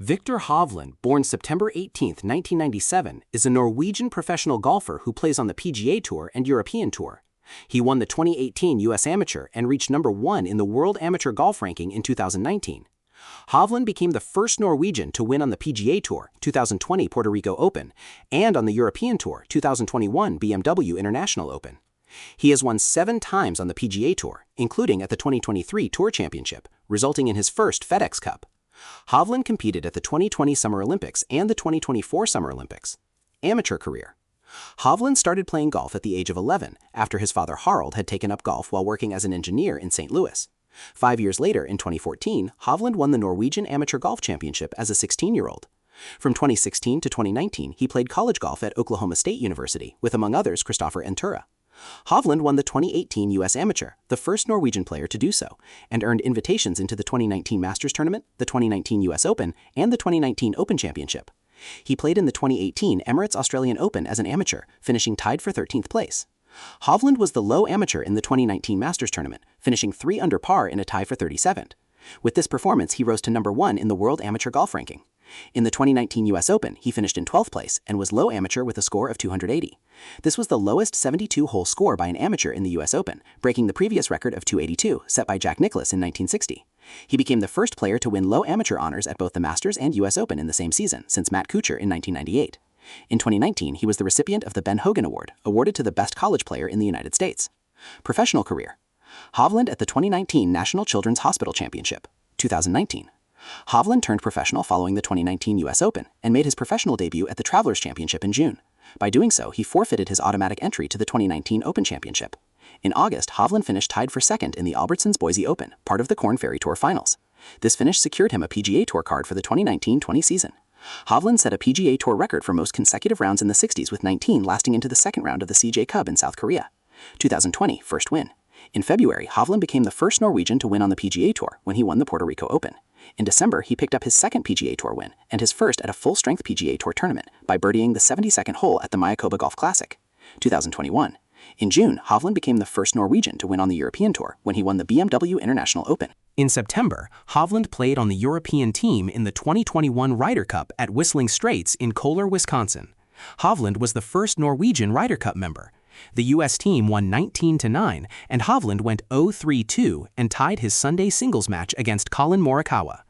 Viktor Hovland, born September 18, 1997, is a Norwegian professional golfer who plays on the PGA Tour and European Tour. He won the 2018 U.S. Amateur and reached number 1 in the World Amateur Golf Ranking in 2019. Hovland became the first Norwegian to win on the PGA Tour 2020 Puerto Rico Open and on the European Tour 2021 BMW International Open. He has won 7 times on the PGA Tour, including at the 2023 Tour Championship, resulting in his first FedEx Cup. Hovland competed at the 2020 Summer Olympics and the 2024 Summer Olympics. Amateur career. Hovland started playing golf at the age of 11 after his father Harald had taken up golf while working as an engineer in St. Louis. 5 years later, in 2014, Hovland won the Norwegian Amateur Golf Championship as a 16-year-old. From 2016 to 2019, he played college golf at Oklahoma State University with, among others, Kristoffer Entura. Hovland won the 2018 U.S. Amateur, the first Norwegian player to do so, and earned invitations into the 2019 Masters Tournament, the 2019 U.S. Open, and the 2019 Open Championship. He played in the 2018 Emirates Australian Open as an amateur, finishing tied for 13th place. Hovland was the low amateur in the 2019 Masters Tournament, finishing 3 under par in a tie for 37th. With this performance, he rose to number 1 in the World Amateur Golf Ranking. In the 2019 U.S. Open, he finished in 12th place and was low amateur with a score of 280. This was the lowest 72-hole score by an amateur in the U.S. Open, breaking the previous record of 282 set by Jack Nicklaus in 1960. He became the first player to win low amateur honors at both the Masters and U.S. Open in the same season since Matt Kuchar in 1998. In 2019, he was the recipient of the Ben Hogan Award, awarded to the best college player in the United States. Professional career. Hovland at the 2019 National Children's Hospital Championship, 2019. Hovland turned professional following the 2019 U.S. Open and made his professional debut at the Travelers Championship in June. By doing so, he forfeited his automatic entry to the 2019 Open Championship. In August, Hovland finished tied for second in the Albertsons Boise Open, part of the Korn Ferry Tour Finals. This finish secured him a PGA Tour card for the 2019-20 season. Hovland set a PGA Tour record for most consecutive rounds in the 60s with 19 lasting into the second round of the CJ Cup in South Korea. 2020, first win. In February, Hovland became the first Norwegian to win on the PGA Tour when he won the Puerto Rico Open. In December, he picked up his second PGA Tour win and his first at a full-strength PGA Tour tournament by birdieing the 72nd hole at the Mayakoba Golf Classic. 2021. In June, Hovland became the first Norwegian to win on the European Tour when he won the BMW International Open. In September, Hovland played on the European team in the 2021 Ryder Cup at Whistling Straits in Kohler, Wisconsin. Hovland was the first Norwegian Ryder Cup member. The U.S. team won 19-9, and Hovland went 0-3-2 and tied his Sunday singles match against Collin Morikawa.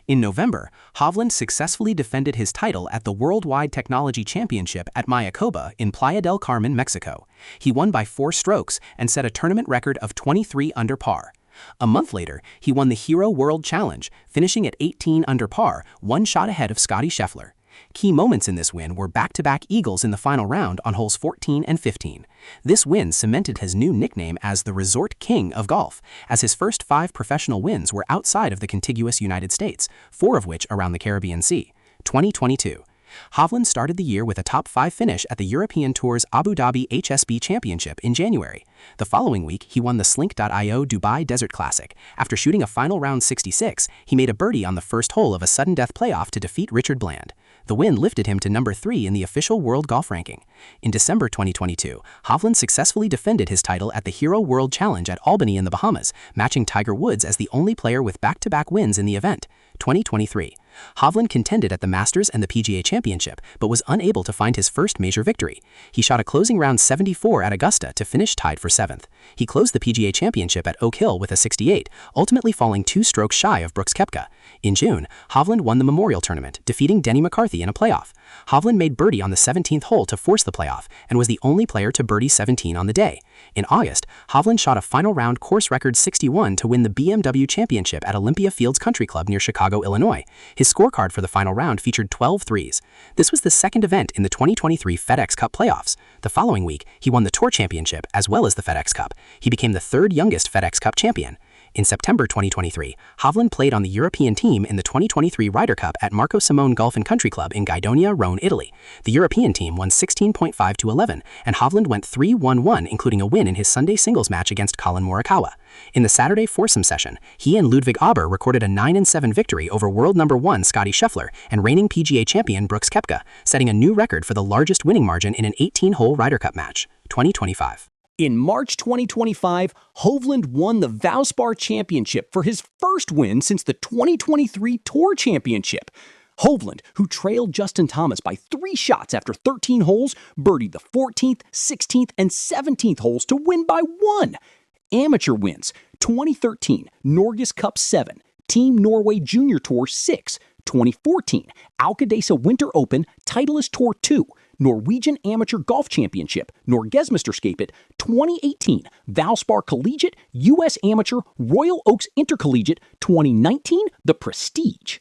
In November, Hovland successfully defended his title at the Worldwide Technology Championship at Mayakoba in Playa del Carmen, Mexico. He won by 4 strokes and set a tournament record of 23 under par. A month later, he won the Hero World Challenge, finishing at 18 under par, 1 shot ahead of Scottie Scheffler. Key moments in this win were back-to-back eagles in the final round on holes 14 and 15. This win cemented his new nickname as the Resort King of Golf, as his first 5 professional wins were outside of the contiguous United States, 4 of which around the Caribbean Sea. 2022. Hovland started the year with a top 5 finish at the European Tour's Abu Dhabi HSB Championship in January. The following week, he won the Slink.io Dubai Desert Classic. After shooting a final round 66, he made a birdie on the first hole of a sudden death playoff to defeat Richard Bland. The win lifted him to number 3 in the official World Golf Ranking. In December 2022, Hovland successfully defended his title at the Hero World Challenge at Albany in the Bahamas, matching Tiger Woods as the only player with back-to-back wins in the event. 2023. Hovland contended at the Masters and the PGA Championship, but was unable to find his first major victory. He shot a closing round 74 at Augusta to finish tied for 7th. He closed the PGA Championship at Oak Hill with a 68, ultimately falling 2 strokes shy of Brooks Koepka. In June, Hovland won the Memorial Tournament, defeating Denny McCarthy in a playoff. Hovland made birdie on the 17th hole to force the playoff and was the only player to birdie 17 on the day. In August, Hovland shot a final round course record 61 to win the BMW Championship at Olympia Fields Country Club near Chicago, Illinois. His scorecard for the final round featured 12 threes. This was the second event in the 2023 FedEx Cup playoffs. The following week, he won the Tour Championship as well as the FedEx Cup. He became the 3rd youngest FedEx Cup champion. In September 2023, Hovland played on the European team in the 2023 Ryder Cup at Marco Simone Golf and Country Club in Guidonia, Rhone, Italy. The European team won 16.5-11, and Hovland went 3-1-1, including a win in his Sunday singles match against Collin Morikawa. In the Saturday foursome session, he and Ludwig Aber recorded a 9-7 victory over world number 1 Scottie Scheffler and reigning PGA champion Brooks Koepka, setting a new record for the largest winning margin in an 18-hole Ryder Cup match. 2025. In March 2025, Hovland won the Valspar Championship for his first win since the 2023 Tour Championship. Hovland, who trailed Justin Thomas by 3 shots after 13 holes, birdied the 14th, 16th, and 17th holes to win by 1. Amateur wins: 2013 Norges Cup 7, Team Norway Junior Tour 6, 2014 Alcadesa Winter Open, Titleist Tour 2, Norwegian Amateur Golf Championship, Norgesmesterskapet, 2018 Valspar Collegiate, U.S. Amateur, Royal Oaks Intercollegiate, 2019 The Prestige.